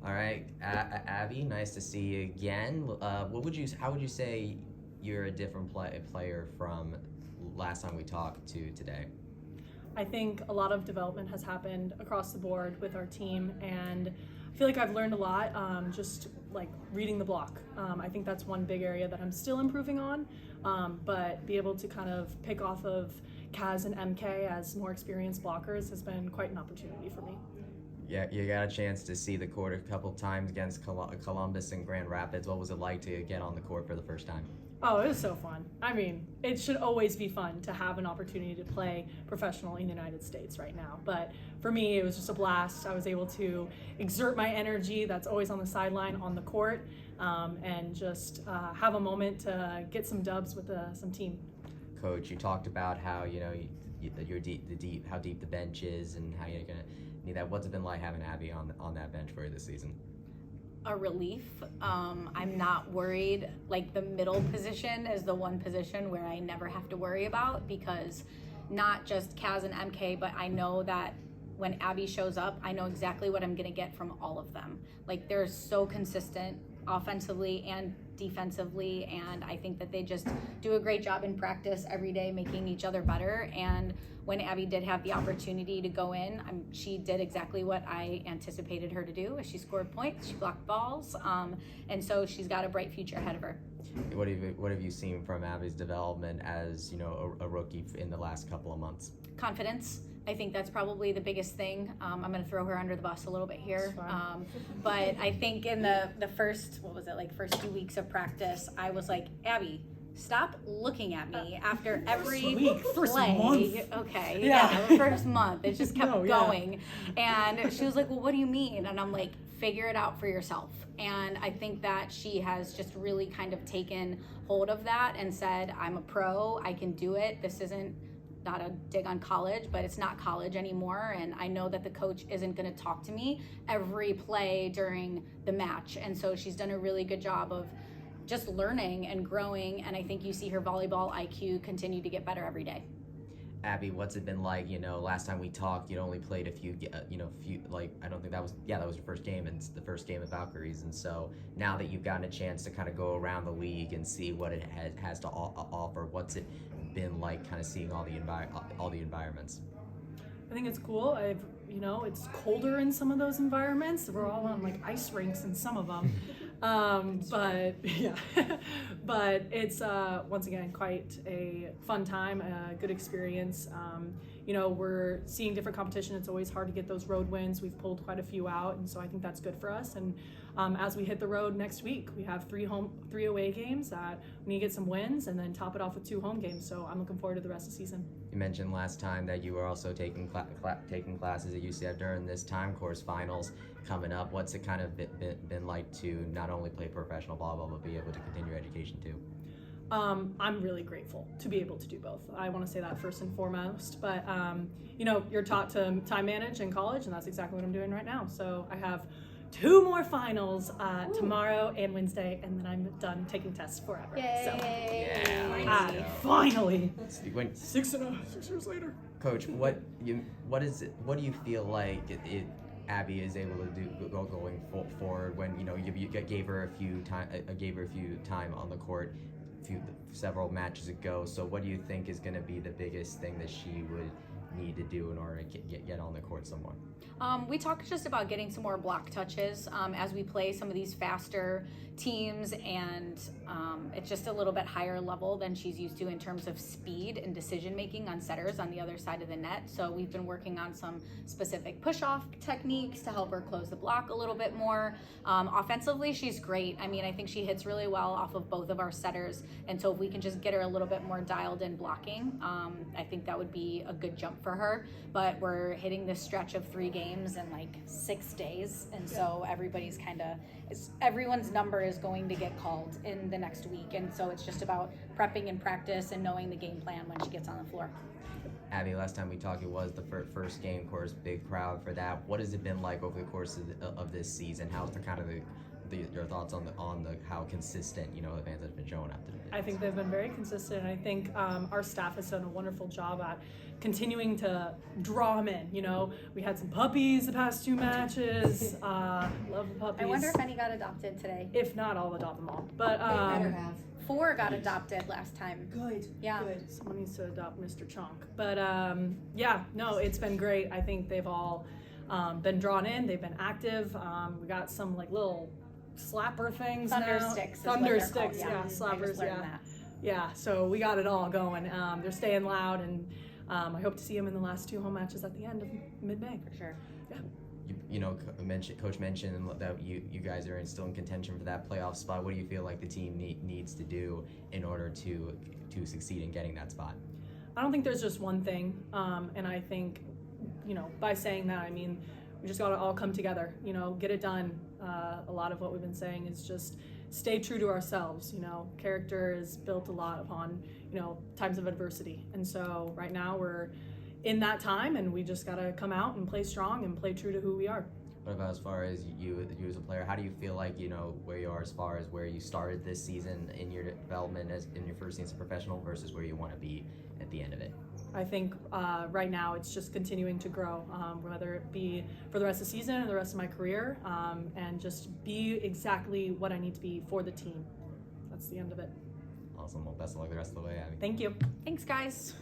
All right, Abby, nice to see you again. How would you say you're a different player from last time we talked to today? I think a lot of development has happened across the board with our team, and I feel like I've learned a lot just like reading the block. I think that's one big area that I'm still improving on, but be able to kind of pick off of Kaz and MK as more experienced blockers has been quite an opportunity for me. Yeah, you got a chance to see the court a couple times against Columbus and Grand Rapids. What was it like to get on the court for the first time? Oh, it was so fun. I mean, it should always be fun to have an opportunity to play professional in the United States right now. But for me, it was just a blast. I was able to exert my energy that's always on the sideline on the court, and just have a moment to get some dubs with some team. Coach, you talked about how how deep the bench is and how you're gonna need that. What's it been like having Abby on that bench for you this season? A relief. I'm not worried. Like, the middle position is the one position where I never have to worry about, because not just Kaz and MK, but I know that when Abby shows up, I know exactly what I'm gonna get from all of them. Like, they're so consistent offensively and defensively, and I think that they just do a great job in practice every day, making each other better. And when Abby did have the opportunity to go in, she did exactly what I anticipated her to do. She scored points, she blocked balls, and so she's got a bright future ahead of her. What have you seen from Abby's development as a rookie in the last couple of months? Confidence. I think that's probably the biggest thing. I'm going to throw her under the bus a little bit here. But I think in the first, first 2 weeks of practice, I was like, Abby, stop looking at me after every First play. month. Okay, Yeah. the first month. It just kept No, yeah. going. And she was like, well, what do you mean? And I'm like, figure it out for yourself. And I think that she has just really kind of taken hold of that and said, I'm a pro, I can do it. This isn't, not a dig on college, but it's not college anymore. And I know that the coach isn't going to talk to me every play during the match. And so she's done a really good job of just learning and growing. And I think you see her volleyball IQ continue to get better every day. Abby, what's it been like? Last time we talked, you'd only played a few, I don't think that was your first game, and it's the first game of Valkyries. And so now that you've gotten a chance to kind of go around the league and see what it has to offer, what's it been like kind of seeing all the environments? I think it's cool. It's colder in some of those environments. We're all on like ice rinks in some of them. But yeah, but it's once again quite a fun time, a good experience. We're seeing different competition. It's always hard to get those road wins. We've pulled quite a few out, and so I think that's good for us. And as we hit the road next week, we have three away games that we need to get some wins and then top it off with 2 home games. So I'm looking forward to the rest of the season. You mentioned last time that you were also taking classes at UCF during this time course finals coming up. What's it kind of been like to not only play professional volleyball but be able to continue your education too? I'm really grateful to be able to do both. I want to say that first and foremost, but you're taught to time manage in college, and that's exactly what I'm doing right now. So I have 2 more finals tomorrow and Wednesday, and then I'm done taking tests forever. Yay! Yeah. Finally, When, 6 years later. Coach, what do you feel like Abby is able to do going forward when you gave her a few time on the court several matches ago? So what do you think is going to be the biggest thing that she would need to do in order to get on the court some more? We talked just about getting some more block touches as we play some of these faster teams, and it's just a little bit higher level than she's used to in terms of speed and decision making on setters on the other side of the net. So we've been working on some specific push-off techniques to help her close the block a little bit more. Offensively, she's great. I mean, I think she hits really well off of both of our setters, and so if we can just get her a little bit more dialed in blocking, I think that would be a good jump for her. But we're hitting this stretch of 3 games in like 6 days, and so everyone's number is going to get called in the next week, and so it's just about prepping and practice and knowing the game plan when she gets on the floor. Abby, last time we talked, it was the first game, of course, big crowd for that. What has it been like over the course of this season? How's the your thoughts on the how consistent the fans have been showing up today. I think they've been very consistent. I think our staff has done a wonderful job at continuing to draw them in. We had some puppies the past 2 matches. Love the puppies. I wonder if any got adopted today. If not, I'll adopt them all. But They better have. 4 got adopted last time. Good. Yeah. Good. someone needs to adopt Mr. Chunk. But no, it's been great. I think they've all been drawn in. They've been active. We got some little slapper things Thunder now. sticks. is Thunder what they're sticks, called. yeah, I just slappers, learned yeah. that. Yeah, so we got it all going. They're staying loud, and I hope to see them in the last 2 home matches at the end of mid-May. For sure. Coach mentioned that you guys are still in contention for that playoff spot. What do you feel like the team needs to do in order to succeed in getting that spot? I don't think there's just one thing, and I think, by saying that, I mean, we just got to all come together, get it done. A lot of what we've been saying is just stay true to ourselves. Character is built a lot upon, times of adversity. And so right now we're in that time, and we just got to come out and play strong and play true to who we are. What about as far as you as a player? How do you feel like where you are as far as where you started this season in your development as in your first season as a professional versus where you want to be at the end of it? I think right now it's just continuing to grow, whether it be for the rest of the season or the rest of my career, and just be exactly what I need to be for the team. That's the end of it. Awesome. Well, best of luck the rest of the way, Abby. Thank you. Thanks, guys.